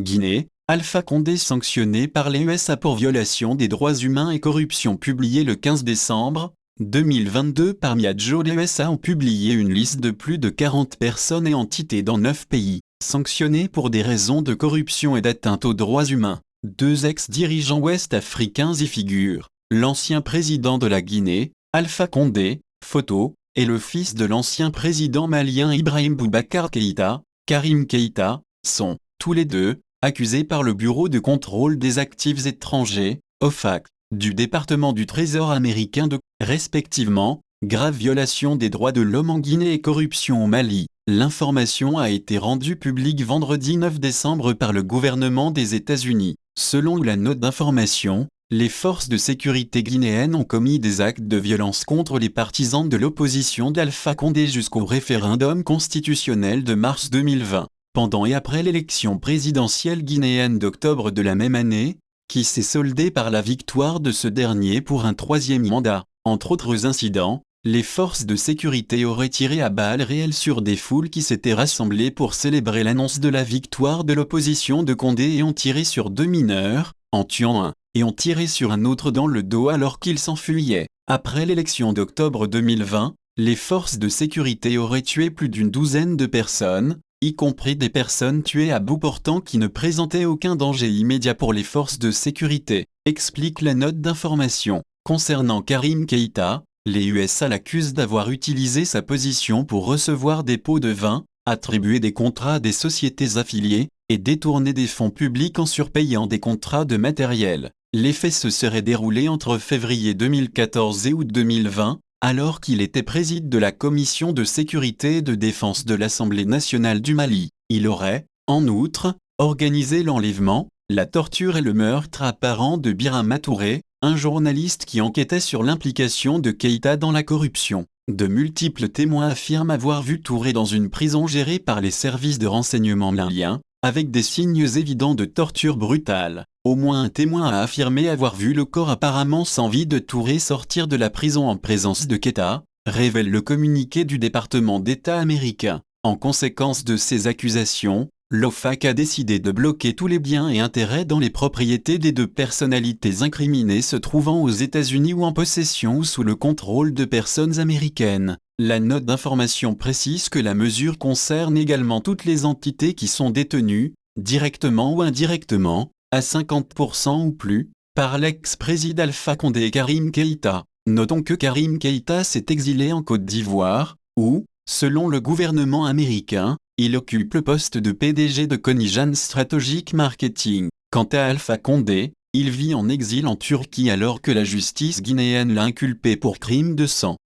Guinée, Alpha Condé sanctionné par les USA pour violation des droits humains et corruption. Publié le 15 décembre 2022 par Miadjo, les USA ont publié une liste de plus de 40 personnes et entités dans 9 pays, sanctionnées pour des raisons de corruption et d'atteinte aux droits humains. 2 ex-dirigeants ouest-africains y figurent. L'ancien président de la Guinée, Alpha Condé, photo, et le fils de l'ancien président malien Ibrahim Boubacar Keïta, Karim Keïta, sont, tous les deux, accusés par le Bureau de contrôle des actifs étrangers, OFAC, du département du Trésor américain de, respectivement, grave violation des droits de l'homme en Guinée et corruption au Mali. L'information a été rendue publique vendredi 9 décembre par le gouvernement des États-Unis. Selon la note d'information, les forces de sécurité guinéennes ont commis des actes de violence contre les partisans de l'opposition d'Alpha Condé jusqu'au référendum constitutionnel de mars 2020. Pendant et après l'élection présidentielle guinéenne d'octobre de la même année, qui s'est soldée par la victoire de ce dernier pour un 3e mandat. Entre autres incidents, les forces de sécurité auraient tiré à balles réelles sur des foules qui s'étaient rassemblées pour célébrer l'annonce de la victoire de l'opposition de Condé et ont tiré sur 2 mineurs, en tuant un, et ont tiré sur un autre dans le dos alors qu'ils s'enfuyaient. Après l'élection d'octobre 2020, les forces de sécurité auraient tué plus d'une douzaine de personnes, y compris des personnes tuées à bout portant qui ne présentaient aucun danger immédiat pour les forces de sécurité, explique la note d'information. Concernant Karim Keïta, les USA l'accusent d'avoir utilisé sa position pour recevoir des pots de vin, attribuer des contrats à des sociétés affiliées, et détourner des fonds publics en surpayant des contrats de matériel. Les faits se seraient déroulés entre février 2014 et août 2020, alors qu'il était président de la Commission de sécurité et de défense de l'Assemblée nationale du Mali. Il aurait, en outre, organisé l'enlèvement, la torture et le meurtre apparent de Birama Touré, un journaliste qui enquêtait sur l'implication de Keïta dans la corruption. De multiples témoins affirment avoir vu Touré dans une prison gérée par les services de renseignement maliens, avec des signes évidents de torture brutale. Au moins un témoin a affirmé avoir vu le corps apparemment sans vie de Touré sortir de la prison en présence de Keïta, révèle le communiqué du département d'État américain. En conséquence de ces accusations, l'OFAC a décidé de bloquer tous les biens et intérêts dans les propriétés des 2 personnalités incriminées se trouvant aux États-Unis ou en possession ou sous le contrôle de personnes américaines. La note d'information précise que la mesure concerne également toutes les entités qui sont détenues, directement ou indirectement, à 50% ou plus, par l'ex-président Alpha Condé et Karim Keïta. Notons que Karim Keïta s'est exilé en Côte d'Ivoire, où, selon le gouvernement américain, il occupe le poste de PDG de Conijan Strategic Marketing. Quant à Alpha Condé, il vit en exil en Turquie alors que la justice guinéenne l'a inculpé pour crime de sang.